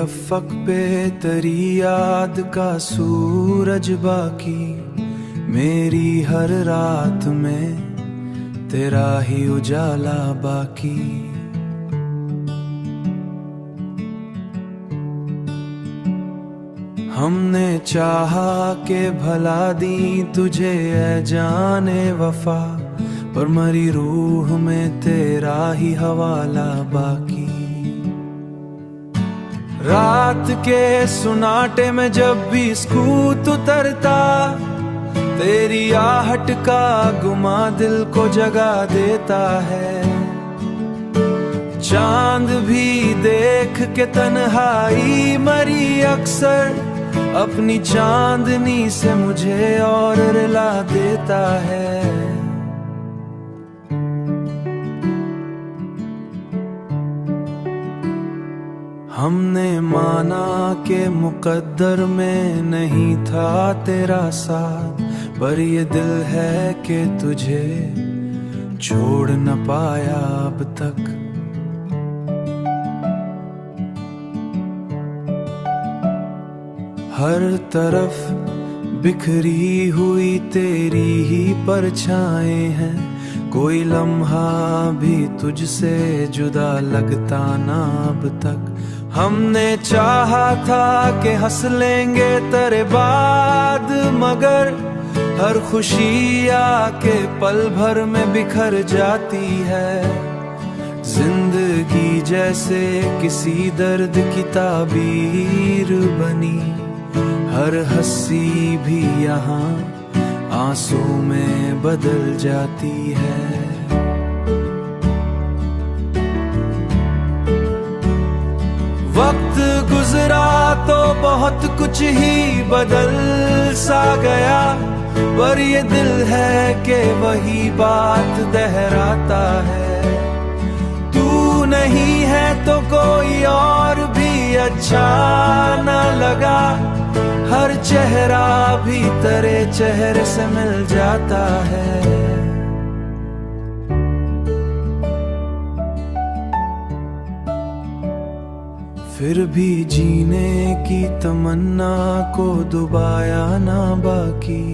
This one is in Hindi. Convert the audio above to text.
अफक पे तेरी याद का सूरज बाकी, मेरी हर रात में तेरा ही उजाला बाकी। हमने चाहा के भला दी तुझे ऐ जाने वफा, पर मरी रूह में तेरा ही हवाला बाकी। रात के सुनाटे में जब भी स्कूत उतरता, तेरी आहट का गुमा दिल को जगा देता है। चांद भी देख के तन्हाई मरी अक्सर, अपनी चांदनी से मुझे और रिला देता है। हमने माना के मुकद्दर में नहीं था तेरा साथ, पर ये दिल है कि तुझे छोड़ न पाया अब तक। हर तरफ बिखरी हुई तेरी ही परछाएं हैं, कोई लम्हा भी तुझसे जुदा लगता ना अब तक। हमने चाहा था कि हंस लेंगे तेरे बाद, मगर हर खुशी आके पल भर में बिखर जाती है। जिंदगी जैसे किसी दर्द की ताबीर बनी, हर हंसी भी यहाँ आंसू में बदल जाती है। वक्त गुजरा तो बहुत कुछ ही बदल सा गया, पर ये दिल है कि वही बात दोहराता है। तू नहीं है तो कोई और भी अच्छा न लगा, हर चेहरा भी तेरे चेहरे से मिल जाता है। फिर भी जीने की तमन्ना को दुबाया ना बाकी।